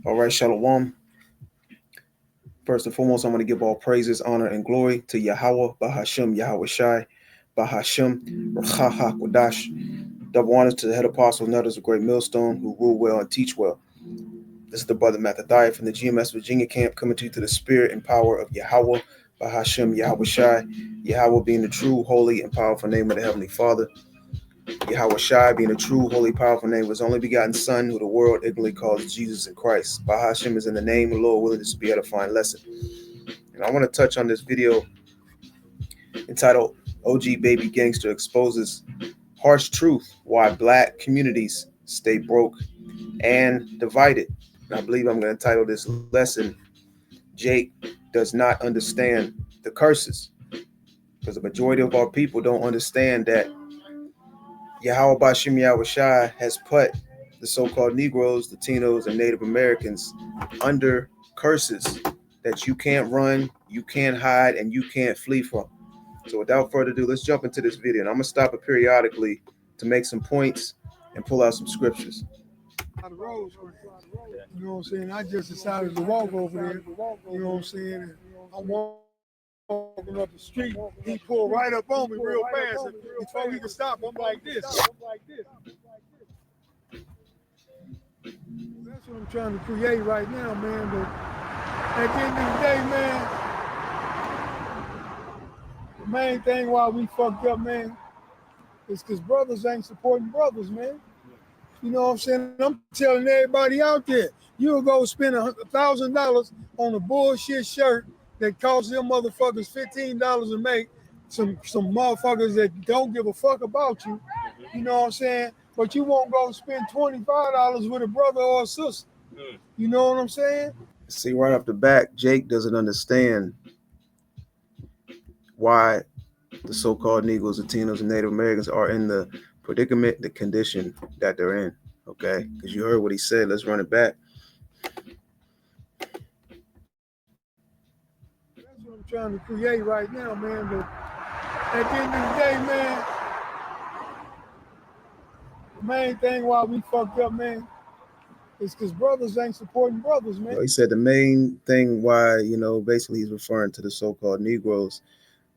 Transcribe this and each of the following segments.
All right, Shalom. First and foremost, I'm going to give all praises, honor, and glory to Yahweh, Bahashim, Yahweh Shai, Bahashim, Rachaha Kodash. Double honors to the head apostle and others of Great Millstone who rule well and teach well. This is the brother Mathathiah from the GMS Virginia camp coming to you through the spirit and power of Yahweh, Bahashim, Yahweh Shai, Yahweh being the true, holy, and powerful name of the Heavenly Father. Yahweh Shai being the true, holy, powerful name of his only begotten Son, who the world ignorantly calls Jesus and Christ. Bahashim is in the name of the Lord, willing to be edifying lesson. And I want to touch on this video entitled OG Baby Gangster Exposes Harsh Truth Why Black Communities Stay Broke and Divided. And I believe I'm going to title this lesson, Jake Does Not Understand the Curses. Because the majority of our people don't understand that Yahweh Bashim Yahweh Shai has put the so-called Negroes, Latinos, and Native Americans under curses that you can't run, you can't hide, and you can't flee from. So without further ado, let's jump into this video. And I'm going to stop it periodically to make some points and pull out some scriptures. You know what I'm saying? I just decided to walk over there. You know what I'm saying? I'm walking up the street. He pulled right up on me real fast. And before he could stop, I'm like this. That's what I'm trying to create right now, man. But at the end of the day, man, the main thing why we fucked up, man, is because brothers ain't supporting brothers, man. You know what I'm saying? I'm telling everybody out there, you'll go spend $1,000 on a bullshit shirt that costs them motherfuckers $15 to make. Some motherfuckers that don't give a fuck about you. You know what I'm saying? But you won't go spend $25 with a brother or a sister. You know what I'm saying? See, right off the bat, Jake doesn't understand why the so-called Negroes, Latinos, and Native Americans are in the predicament, the condition that they're in. Okay? Because you heard what he said. Let's run it back. That's what I'm trying to create right now, man. But at the end of the day, man, the main thing why we fucked up, man, is because brothers ain't supporting brothers, man. He said the main thing why, basically he's referring to the so-called Negroes,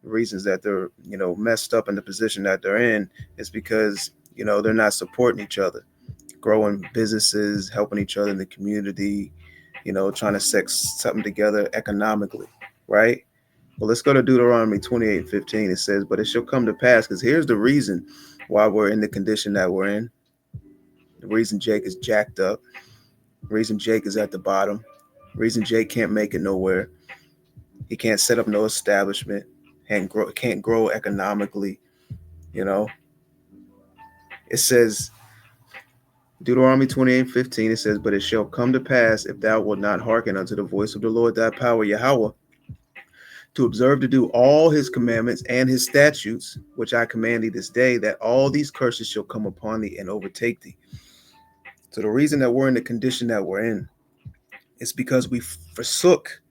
the reasons that they're, messed up in the position that they're in is because, they're not supporting each other, growing businesses, helping each other in the community, trying to set something together economically, right? Well, let's go to Deuteronomy 28:15. It says, but it shall come to pass, because here's the reason why we're in the condition that we're in. The reason Jake is jacked up. The reason Jake is at the bottom. The reason Jake can't make it nowhere. He can't set up no establishment and can't grow economically. It says, Deuteronomy 28:15, it says, but it shall come to pass, if thou wilt not hearken unto the voice of the Lord thy power, Yahweh, to observe to do all his commandments and his statutes, which I command thee this day, that all these curses shall come upon thee and overtake thee. So the reason that we're in the condition that we're in is because we forsook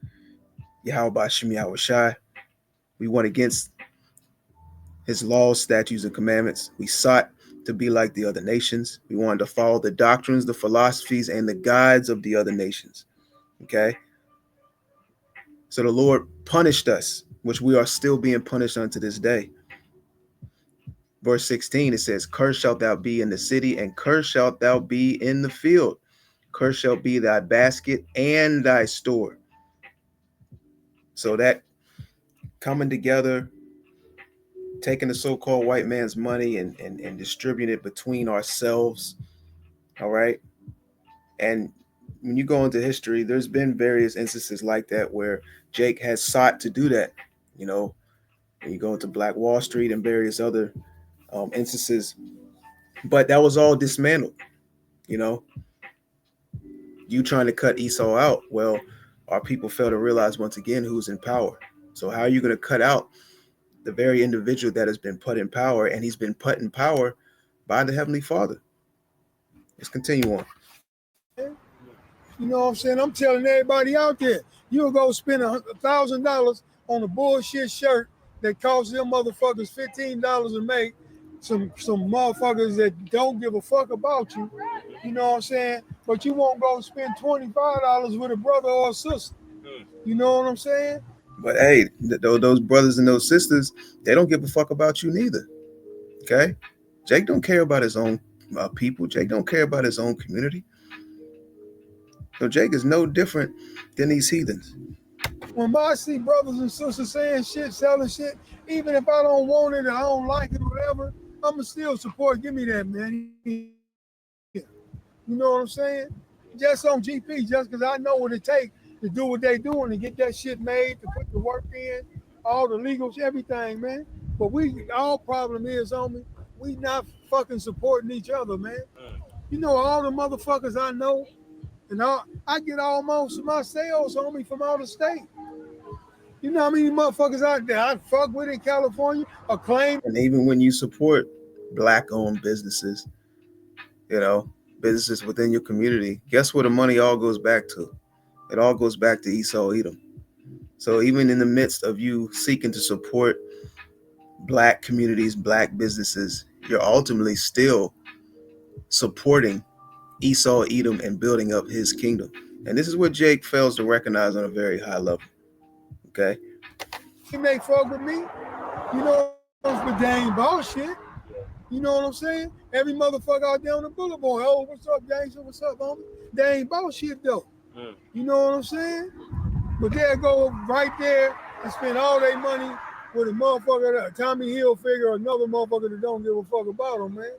Yahweh Bashim Yahweh Shai. We went against his laws, statutes, and commandments. We sought to be like the other nations. We wanted to follow the doctrines, the philosophies, and the guides of the other nations. Okay? So the Lord punished us, which we are still being punished unto this day. Verse 16, it says, cursed shalt thou be in the city, and cursed shalt thou be in the field. Cursed shall be thy basket and thy store. So that coming together, taking the so-called white man's money and distributing it between ourselves, all right? And when you go into history, there's been various instances like that where Jake has sought to do that, when you go into Black Wall Street and various other instances. But that was all dismantled, you trying to cut Esau out. Well, our people fail to realize once again who's in power. So how are you going to cut out the very individual that has been put in power, and he's been put in power by the Heavenly Father? Let's continue on. You know what I'm saying? I'm telling everybody out there, you'll go spend $1,000 on a bullshit shirt that costs them motherfuckers $15 to make. Some motherfuckers that don't give a fuck about you. You know what I'm saying? but you won't go spend $25 with a brother or a sister. You know what I'm saying? But hey, those brothers and those sisters, they don't give a fuck about you neither. Okay, Jake don't care about his own people. Jake don't care about his own community. So Jake is no different than these heathens. When I see brothers and sisters saying shit, selling shit, even if I don't want it or I don't like it or whatever, I'ma still support. Give me that, man. You know what I'm saying? Just on GP, just because I know what it takes to do what they doing, to get that shit made, to put the work in, all the legals, everything, man. But our problem is, homie, we not fucking supporting each other, man. You know, all the motherfuckers I know, and I get all most of my sales, homie, from out of state. You know how many motherfuckers out there I fuck with in California or claim? And even when you support black-owned businesses, you know, businesses within your community, guess where the money all goes back to? It all goes back to Esau Edom. So even in the midst of you seeking to support black communities, black businesses, you're ultimately still supporting Esau Edom and building up his kingdom. And this is what Jake fails to recognize on a very high level. Okay. They fuck with me. You know, but they ain't bullshit. You know what I'm saying? Every motherfucker out there on the boulevard, oh, what's up, gangster? What's up, homie? They ain't bullshit though. You know what I'm saying? But they'll go right there and spend all their money with a motherfucker, a Tommy Hilfiger, another motherfucker that don't give a fuck about them, man.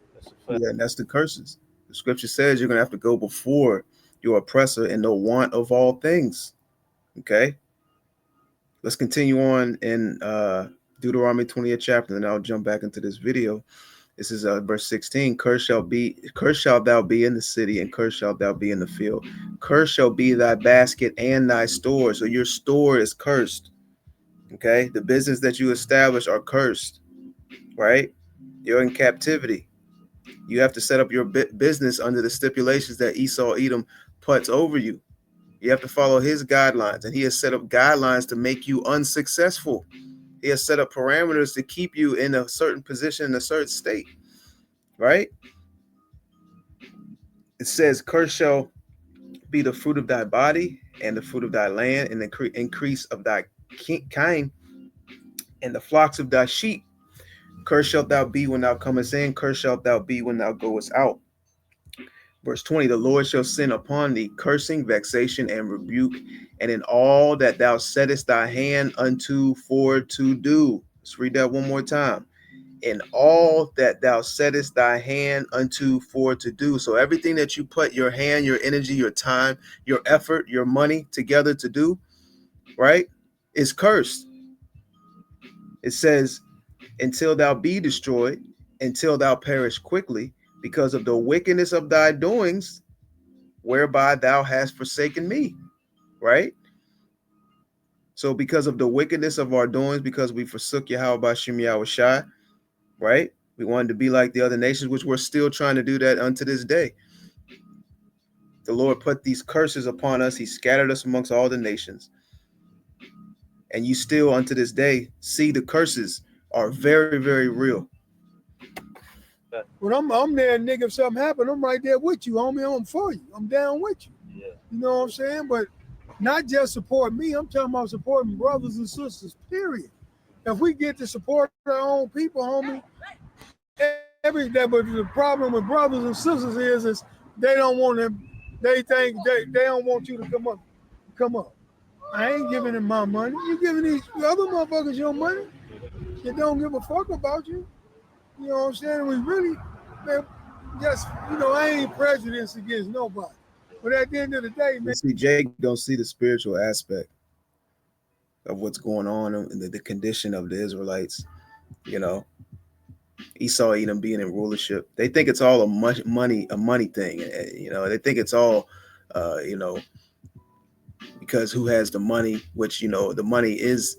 Yeah, and that's the curses. The scripture says you're going to have to go before your oppressor in the want of all things. Okay. Let's continue on in Deuteronomy 20th chapter, and I'll jump back into this video. This is verse 16. Cursed shalt thou be in the city, and cursed shalt thou be in the field. Cursed shall be thy basket and thy store. So your store is cursed. Okay. The business that you establish are cursed, right? You're in captivity. You have to set up your business under the stipulations that Esau Edom puts over you. You have to follow his guidelines, and he has set up guidelines to make you unsuccessful. He has set up parameters to keep you in a certain position, in a certain state, right? It says, cursed shall be the fruit of thy body and the fruit of thy land and the increase of thy kind and the flocks of thy sheep. Cursed shalt thou be when thou comest in, cursed shalt thou be when thou goest out. Verse 20, the Lord shall send upon thee cursing, vexation, and rebuke, and in all that thou settest thy hand unto for to do. Let's read that one more time. In all that thou settest thy hand unto for to do. So everything that you put your hand, your energy, your time, your effort, your money together to do, right, is cursed. It says, until thou be destroyed, until thou perish quickly, because of the wickedness of thy doings, whereby thou hast forsaken me, right? So because of the wickedness of our doings, because we forsook Yahweh Bashim Yahushai, right? We wanted to be like the other nations, which we're still trying to do that unto this day. The Lord put these curses upon us. He scattered us amongst all the nations. And you still unto this day see the curses are very, very real. When I'm there, nigga, if something happened, I'm right there with you, homie. I'm for you. I'm down with you. Yeah. You know what I'm saying? But not just support me. I'm talking about supporting brothers and sisters, period. If we get to support our own people, homie, but the problem with brothers and sisters is they don't want them. They think they don't want you to come up. I ain't giving them my money. You giving these other motherfuckers your money. They don't give a fuck about you. You know what I'm saying? We really, man, just, I ain't prejudiced against nobody. But at the end of the day, man. See, Jake don't see the spiritual aspect of what's going on in the condition of the Israelites. Esau Edom being in rulership. They think it's all a money thing. They think it's all, because who has the money, which, the money is,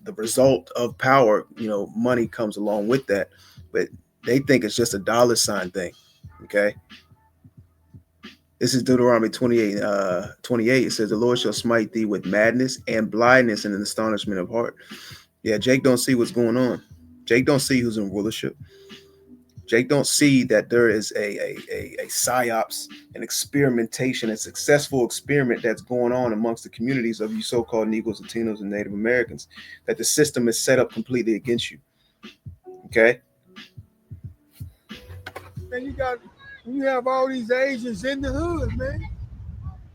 the result of power, money comes along with that, but they think it's just a dollar sign thing. Okay. This is Deuteronomy 28. It says, the Lord shall smite thee with madness and blindness and an astonishment of heart. Yeah, Jake don't see what's going on. Jake don't see who's in rulership. Jake don't see that there is a psyops, an experimentation, a successful experiment that's going on amongst the communities of you so-called Negroes, Latinos, and Native Americans, that the system is set up completely against you. Okay? And you have all these Asians in the hood, man.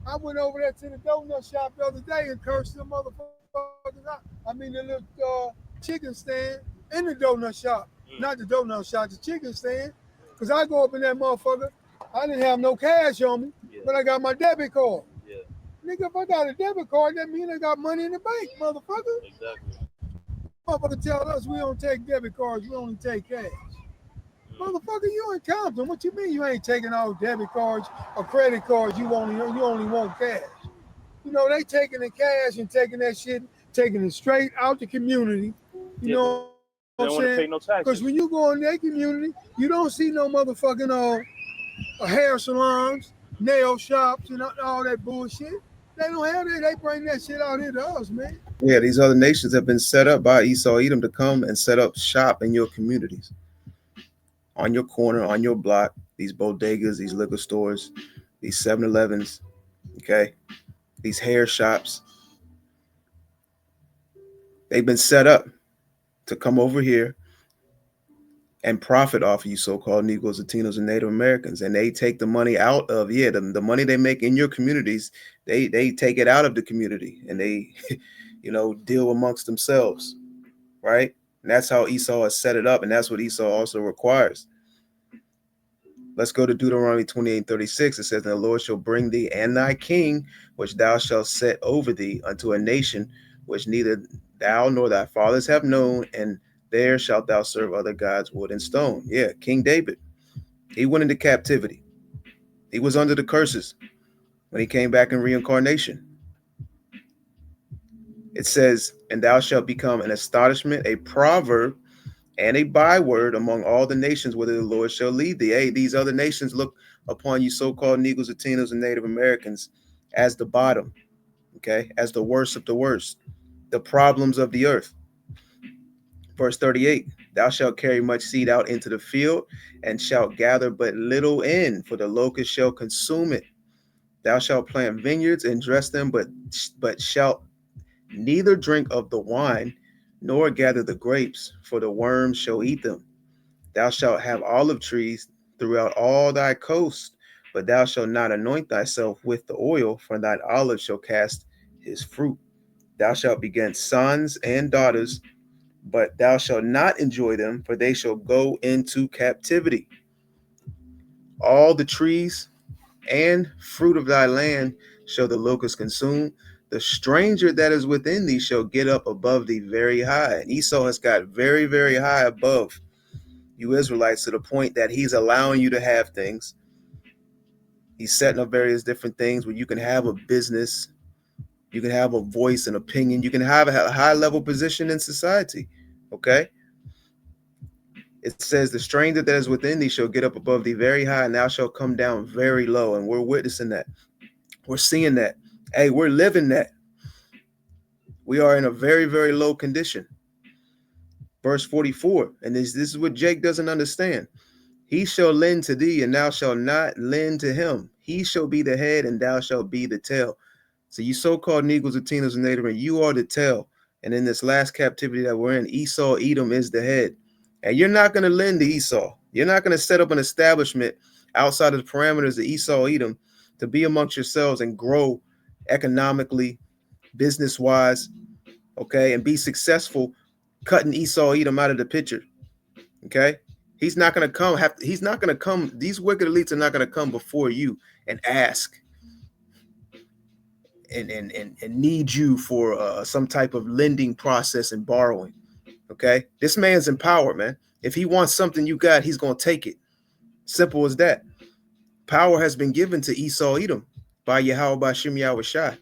I went over there to the donut shop the other day and cursed them motherfuckers out. I mean, the little chicken stand in the donut shop. Not the donut shop, the chicken stand. Because I go up in that motherfucker. I didn't have no cash on me, but I got my debit card. Yeah. Nigga, if I got a debit card, that means I got money in the bank, motherfucker. Exactly. Motherfucker tell us we don't take debit cards, we only take cash. Motherfucker, you in Compton. What you mean you ain't taking all debit cards or credit cards? You only want cash. You know, they taking the cash and taking that shit, taking it straight out the community. You know They what don't I'm want to pay saying? no taxes. Because when you go in their community, you don't see no motherfucking hair salons, nail shops, and all that bullshit. They don't have that. They bring that shit out here to us, man. Yeah, these other nations have been set up by Esau Edom to come and set up shop in your communities, on your corner, on your block. These bodegas, these liquor stores, these 7-Elevens, okay, these hair shops. They've been set up to come over here and profit off of you so-called Negroes, Latinos, and Native Americans. And they take the money out of, the money they make in your communities, they take it out of the community and they, deal amongst themselves, right? And that's how Esau has set it up. And that's what Esau also requires. Let's go to Deuteronomy 28:36. It says, "And the Lord shall bring thee and thy king, which thou shalt set over thee, unto a nation which neither thou nor thy fathers have known, and there shalt thou serve other gods, wood and stone." Yeah, King David, he went into captivity. He was under the curses when he came back in reincarnation. It says, "And thou shalt become an astonishment, a proverb, and a byword among all the nations whither the Lord shall lead thee." Hey, these other nations look upon you so-called Negroes, Latinos, and Native Americans as the bottom, okay, as the worst of the worst, the problems of the earth. Verse 38, "Thou shalt carry much seed out into the field, and shalt gather but little in, for the locust shall consume it. Thou shalt plant vineyards and dress them, but shalt neither drink of the wine, nor gather the grapes, for the worms shall eat them. Thou shalt have olive trees throughout all thy coast, but thou shalt not anoint thyself with the oil, for thine olive shall cast his fruit. Thou shalt beget sons and daughters, but thou shalt not enjoy them, for they shall go into captivity. All the trees and fruit of thy land shall the locust consume. The stranger that is within thee shall get up above thee very high." And Esau has got very, very high above you Israelites, to the point that he's allowing you to have things. He's setting up various different things where you can have a business, you can have a voice and opinion, you can have a high level position in society. Okay? It says, "The stranger that is within thee shall get up above thee very high, and thou shalt come down very low." And we're witnessing that. We're seeing that. Hey, we're living that. We are in a very, very low condition. Verse 44, and this is what Jake doesn't understand. "He shall lend to thee, and thou shalt not lend to him. He shall be the head, and thou shalt be the tail." So you so-called Negroes, Latinos, and Native, and you are the tail. And in this last captivity that we're in, Esau Edom is the head. And you're not going to lend to Esau. You're not going to set up an establishment outside of the parameters of Esau Edom to be amongst yourselves and grow economically, business-wise, okay, and be successful cutting Esau Edom out of the picture, okay? He's not going to come. He's not going to come. These wicked elites are not going to come before you and ask and need you for some type of lending process and borrowing. Okay, this man's in power, man. If he wants something you got, he's going to take it. Simple as that. Power has been given to Esau Edom by Yahweh Bashim Yahweh Shai.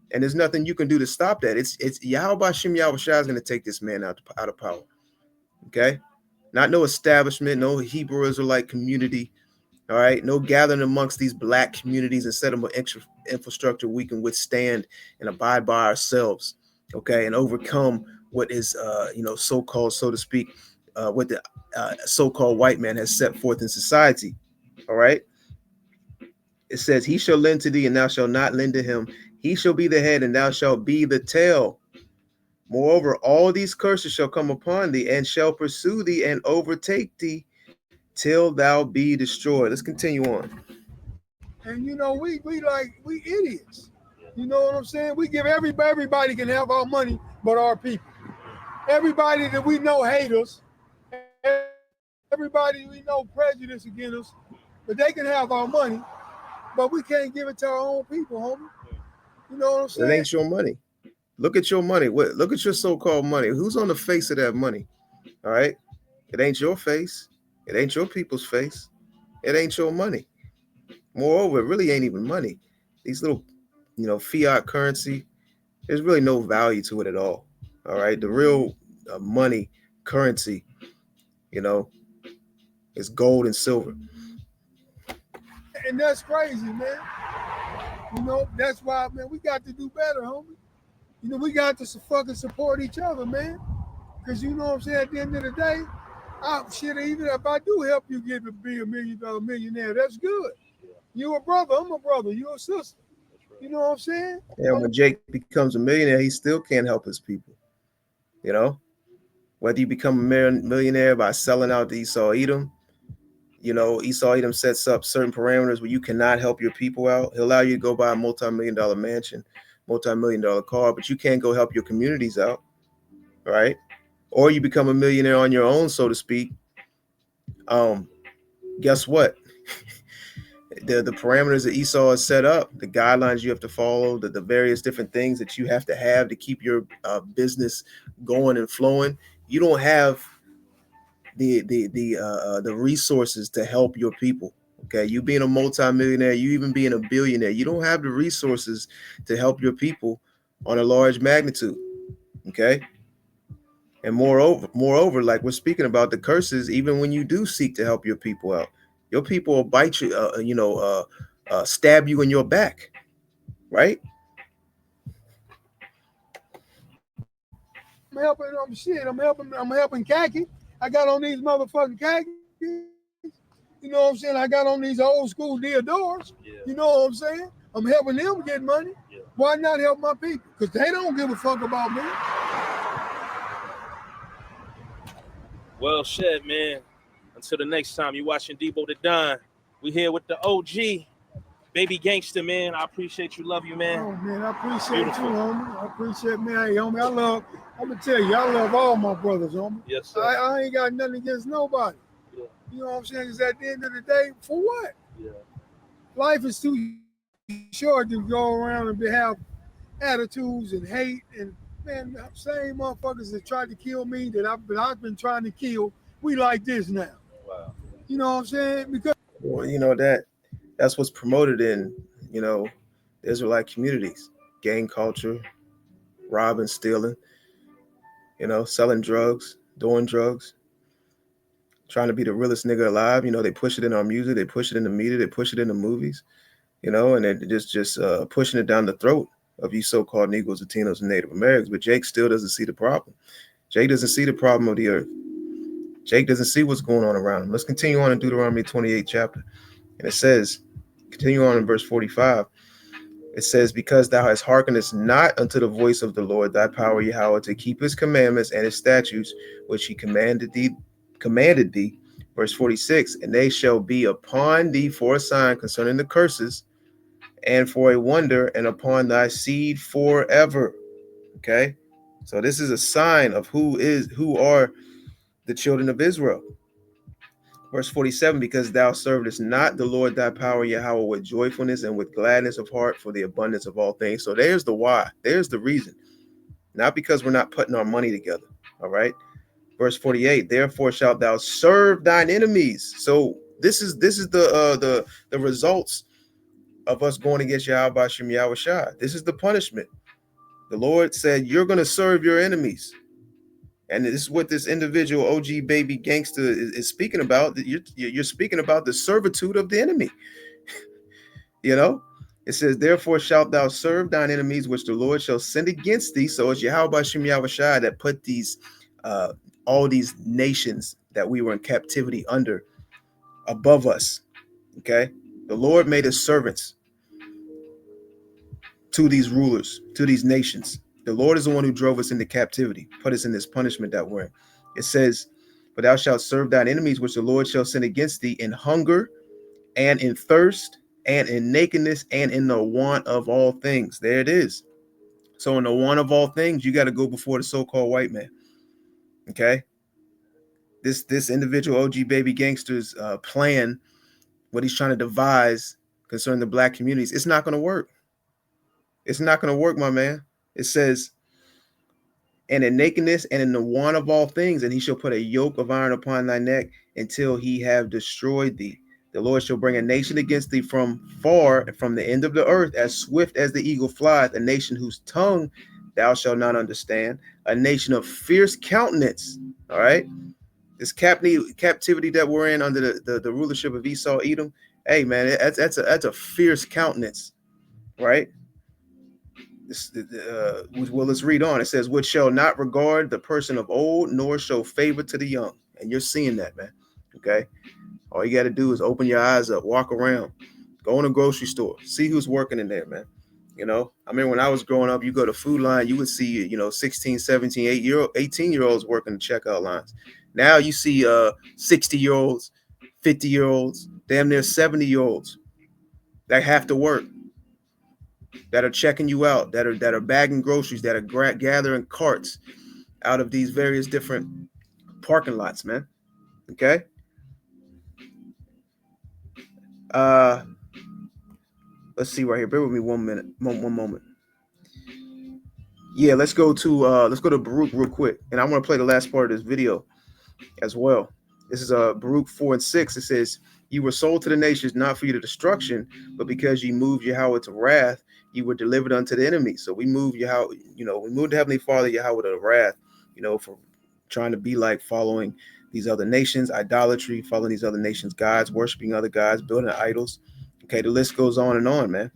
And there's nothing you can do to stop that. It's Yahweh Bashim Yahweh Shai is going to take this man out of power. Okay, not no establishment, no Hebrew Israelite community. All right, no gathering amongst these black communities and set up an infrastructure we can withstand and abide by ourselves. Okay, and overcome what is so-called, so to speak, what the so-called white man has set forth in society. All right. It says, he shall lend to thee, and thou shalt not lend to him. He shall be the head, and thou shalt be the tail. Moreover, all these curses shall come upon thee, and shall pursue thee, and overtake thee, till thou be destroyed. Let's continue on. And you know, we idiots. You know what I'm saying? We give everybody can have our money, but our people. Everybody that we know hate us. Everybody we know prejudice against us, but they can have our money, but we can't give it to our own people, homie. You know what I'm saying? It ain't your money. Look at your money. Look at your so-called money. Who's on the face of that money? All right. It ain't your face. It ain't your people's face. It ain't your money. Moreover, it really ain't even money. These little, fiat currency, there's really no value to it at all. All right. The real money currency, is gold and silver. And that's crazy, man. That's why, man, we got to do better, homie. We got to fucking support each other, man. Because you know what I'm saying, at the end of the day, even if I do help you get to be $1 million millionaire, that's good. You a brother, I'm a brother, you a sister. You know what I'm saying? Yeah, when Jake becomes a millionaire, he still can't help his people. Whether you become a millionaire by selling out to Esau Edom, Esau Edom sets up certain parameters where you cannot help your people out. He'll allow you to go buy a multi-million-dollar mansion, multi-million-dollar car, but you can't go help your communities out, right? Or you become a millionaire on your own, so to speak. Guess what? The parameters that Esau has set up, the guidelines you have to follow, the various different things that you have to keep your business going and flowing. You don't have the resources to help your people. Okay, you being a multimillionaire, you even being a billionaire, you don't have the resources to help your people on a large magnitude. Okay, and moreover, like we're speaking about the curses, even when you do seek to help your people out, your people will bite you, stab you in your back, right? I'm helping I'm helping khaki. I got on these motherfucking khakis. You know what I'm saying? I got on these old school Diodors. Yeah. You know what I'm saying? I'm helping them get money. Yeah. Why not help my people? Because they don't give a fuck about me. Well, shit, man. Until the next time, you watching Debo the Don. We here with the OG, Baby Gangster, man. I appreciate you. Love you, man. Oh, man, I appreciate you, homie. I appreciate, man. Hey, homie, I'm going to tell you, I love all my brothers, homie. Yes, sir. I ain't got nothing against nobody. Yeah. You know what I'm saying? Because at the end of the day, for what? Yeah. Life is too short to go around and have attitudes and hate. And, man, same motherfuckers that tried to kill me that I've been trying to kill, we like this now. Wow. You know what I'm saying? Because that's what's promoted in, the Israelite communities. Gang culture, robbing, stealing, selling drugs, doing drugs, trying to be the realest nigga alive. They push it in our music, they push it in the media, they push it in the movies, and they're just pushing it down the throat of you so-called Negroes, Latinos, and Native Americans. But Jake still doesn't see the problem. Jake doesn't see the problem of the earth. Jake doesn't see what's going on around him. Let's continue on in Deuteronomy 28 chapter. And it says, continue on in verse 45. It says, because thou hast hearkened not unto the voice of the Lord, thy power, Yahweh, to keep his commandments and his statutes, which he commanded thee. Verse 46, and they shall be upon thee for a sign concerning the curses, and for a wonder, and upon thy seed forever. Okay. So this is a sign of who are the children of Israel. Verse 47, because thou servest not the Lord thy power, Yahweh, with joyfulness and with gladness of heart for the abundance of all things. So there's the why. There's the reason. Not because we're not putting our money together. All right. Verse 48, therefore shalt thou serve thine enemies. So this is the results of us going against Yahweh B'Shem Yahweh Shai. This is the punishment. The Lord said, you're going to serve your enemies. And this is what this individual OG Baby Gangster is speaking about. You're speaking about the servitude of the enemy. It says, therefore shalt thou serve thine enemies, which the Lord shall send against thee. So it's Yahweh B'Shem Yahweh Shai that put these all these nations that we were in captivity under above us. Okay, the Lord made us servants to these rulers, to these nations. The Lord is the one who drove us into captivity, put us in this punishment that we're in. It says, "But thou shalt serve thine enemies, which the Lord shall send against thee in hunger and in thirst and in nakedness and in the want of all things." There it is. So in the want of all things, you got to go before the so-called white man. Okay. This individual OG Baby Gangster's plan, what he's trying to devise concerning the black communities, it's not going to work. It's not going to work, my man. It says, "And in nakedness and in the want of all things, and he shall put a yoke of iron upon thy neck until he have destroyed thee. The Lord shall bring a nation against thee from far, from the end of the earth, as swift as the eagle flieth, a nation whose tongue thou shalt not understand, a nation of fierce countenance." All right. This captivity that we're in under the rulership of Esau, Edom. Hey, man, that's a fierce countenance, right? Well, let's read on. It says, "Which shall not regard the person of old, nor show favor to the young." And you're seeing that, man. Okay. All you got to do is open your eyes up, walk around, go in a grocery store, see who's working in there, man. You know, I mean, when I was growing up, you go to Food Line, you would see, 16, 17, 18-year-olds working the checkout lines. Now you see 60-year-olds, 50-year-olds, damn near 70-year-olds that have to work, that are checking you out, that are bagging groceries, that are gathering carts out of these various different parking lots, man. Okay. Let's see right here. Bear with me one moment. Yeah, let's go to Baruch real quick, and I want to play the last part of this video as well. This is Baruch 4 and 6. It says, "You were sold to the nations, not for your destruction, but because you moved Yahweh to wrath, you were delivered unto the enemy." So we moved Yahweh, we moved the Heavenly Father Yahweh to wrath, for trying to be like following these other nations, idolatry, following these other nations' gods, worshiping other gods, building idols. Okay, the list goes on, man.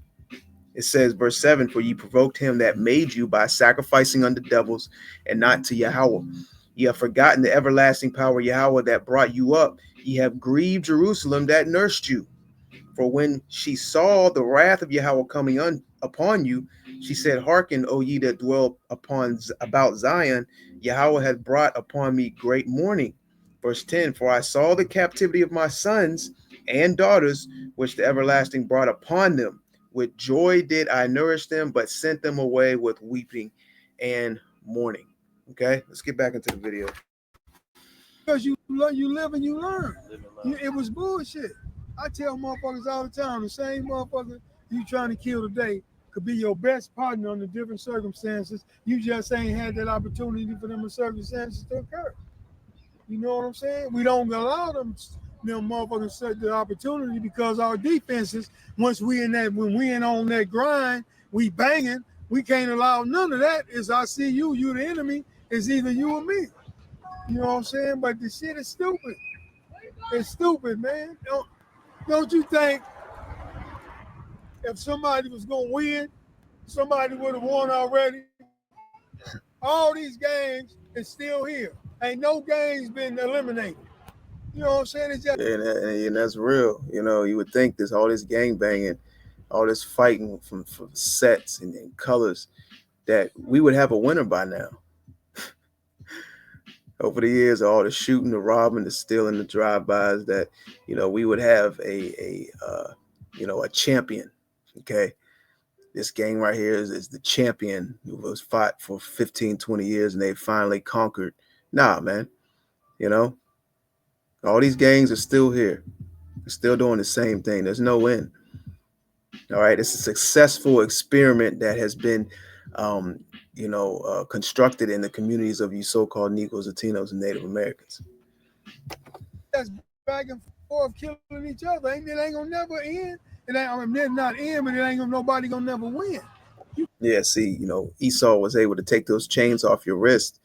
It says, verse 7, "For ye provoked him that made you by sacrificing unto devils and not to Yahweh. Ye have forgotten the everlasting power of Yahweh that brought you up. Ye have grieved Jerusalem that nursed you. For when she saw the wrath of Yahweh coming upon you, she said, Hearken, O ye that dwell about Zion, Yahweh hath brought upon me great mourning." Verse 10, "For I saw the captivity of my sons and daughters, which the everlasting brought upon them. With joy did I nourish them, but sent them away with weeping and mourning." Okay, let's get back into the video. Because you live and you learn. It was bullshit. I tell motherfuckers all the time, the same motherfucker you trying to kill today could be your best partner under different circumstances. You just ain't had that opportunity for them circumstances to occur. You know what I'm saying? We don't allow them motherfuckers set the opportunity because our defenses, when we in on that grind, we banging, we can't allow none of that. Is I see you the enemy, is either you or me. You know what I'm saying? But the shit is stupid. It's stupid, man. Don't you think if somebody was gonna win, somebody would have won already? All these games is still here. Ain't no games been eliminated. You know what I'm saying? It's just and that's real. You would think this all this gang banging, all this fighting from sets and colors, that we would have a winner by now. Over the years, all the shooting, the robbing, the stealing, the drive-bys, that we would have a champion. Okay, this gang right here is the champion who was fought for 15, 20 years, and they finally conquered. Nah, man. All these gangs are still here. They're still doing the same thing. There's no end. All right, it's a successful experiment that has been constructed in the communities of you so-called Negroes, Latinos, and Native Americans. That's back and forth killing each other. It ain't gonna never end. It ain't not end, but it ain't nobody gonna never win. Yeah, see, Esau was able to take those chains off your wrist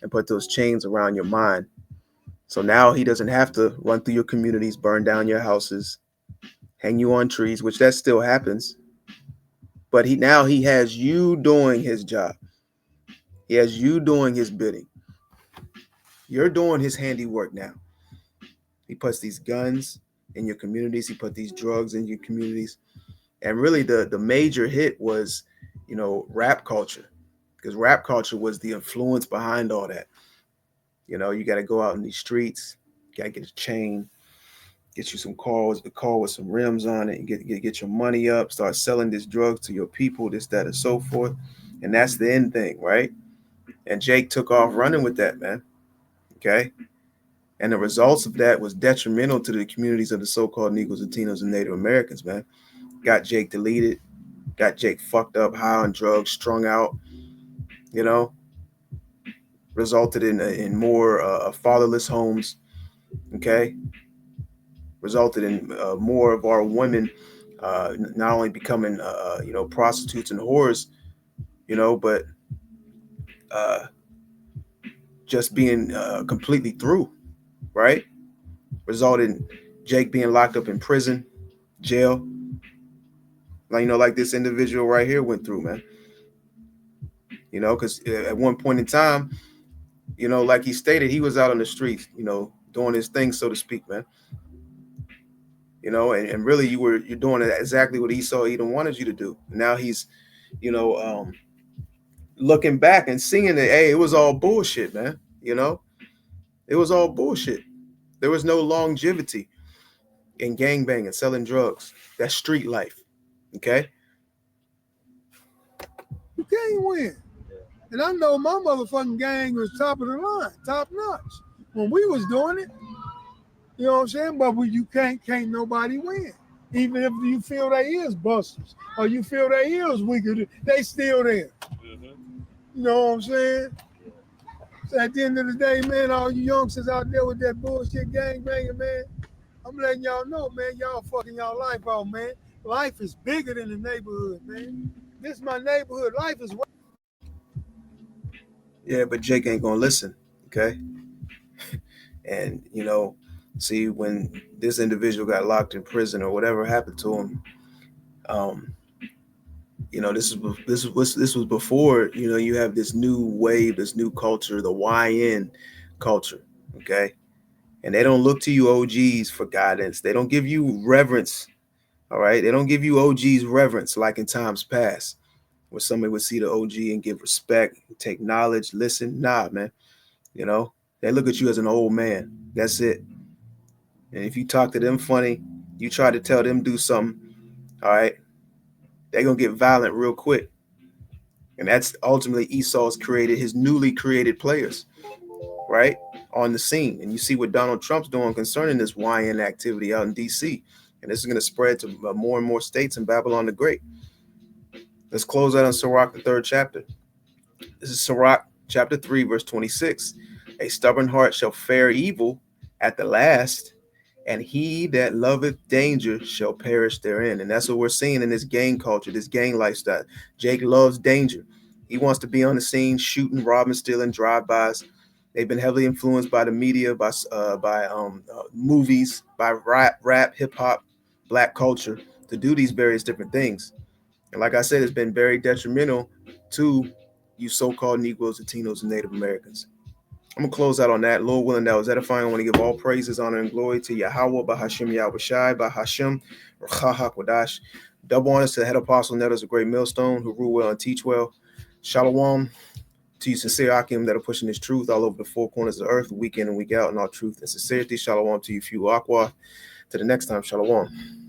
and put those chains around your mind. So now he doesn't have to run through your communities, burn down your houses, hang you on trees, which that still happens. But he has you doing his job. He has you doing his bidding. You're doing his handiwork now. He puts these guns in your communities. He put these drugs in your communities. And really the major hit was, rap culture, because rap culture was the influence behind all that. You got to go out in these streets, got to get a chain, get you some cars, a car with some rims on it, and get your money up, start selling this drug to your people, this, that, and so forth. And that's the end thing, right? And Jake took off running with that, man. Okay. And the results of that was detrimental to the communities of the so-called Negroes, Latinos, and Native Americans, man. Got Jake deleted, got Jake fucked up, high on drugs, strung out, resulted in more fatherless homes, okay? Resulted in more of our women not only becoming, prostitutes and whores, but just being completely through, right? Resulted in Jake being locked up in prison, jail, like this individual right here went through, man. Because at one point in time, like he stated, he was out on the streets, doing his thing, so to speak, man. And really you're doing exactly what Esau Edom wanted you to do. Now he's, looking back and seeing that, hey, it was all bullshit, man. It was all bullshit. There was no longevity in gangbanging, selling drugs. That's street life. Okay. You can't win. And I know my motherfucking gang was top of the line, top notch. When we was doing it, you know what I'm saying? But you can't nobody win. Even if you feel they is busters or you feel they is weaker, they still there. Mm-hmm. You know what I'm saying? So at the end of the day, man, all you youngsters out there with that bullshit gang banging, man, I'm letting y'all know, man, y'all fucking y'all life out, man. Life is bigger than the neighborhood, man. This is my neighborhood. Life is. Yeah, but Jake ain't gonna listen, okay? And see, when this individual got locked in prison or whatever happened to him, this was before you have this new wave, this new culture, the YN culture, okay? And they don't look to you OGs for guidance. They don't give you reverence, all right? They don't give you OGs reverence like in times past, where somebody would see the OG and give respect, take knowledge, listen. Nah, man. They look at you as an old man. That's it. And if you talk to them funny, you try to tell them do something, all right, they're going to get violent real quick. And that's ultimately Esau's created his newly created players, right, on the scene. And you see what Donald Trump's doing concerning this YN activity out in D.C. And this is going to spread to more and more states in Babylon the Great. Let's close out on Sirach, the 3rd chapter. This is Sirach chapter 3, verse 26. A stubborn heart shall fare evil at the last, and he that loveth danger shall perish therein. And that's what we're seeing in this gang culture, this gang lifestyle. Jake loves danger. He wants to be on the scene, shooting, robbing, stealing, drive-bys. They've been heavily influenced by the media, by movies, by rap, hip-hop, black culture to do these various different things. And like I said, it's been very detrimental to you so-called Negroes, Latinos, and Native Americans. I'm going to close out on that. Lord willing, that was edifying. I want to give all praises, honor, and glory to Yahweh, by Hashem Yahweh Shai, by Hashem, Rachah HaKodash. Double honors to the head apostle, Nettles, a great millstone, who rule well and teach well. Shalom to you sincere Akim that are pushing this truth all over the four corners of the earth, week in and week out, in all truth and sincerity. Shalom to you, few Aqua. To the next time, Shalom.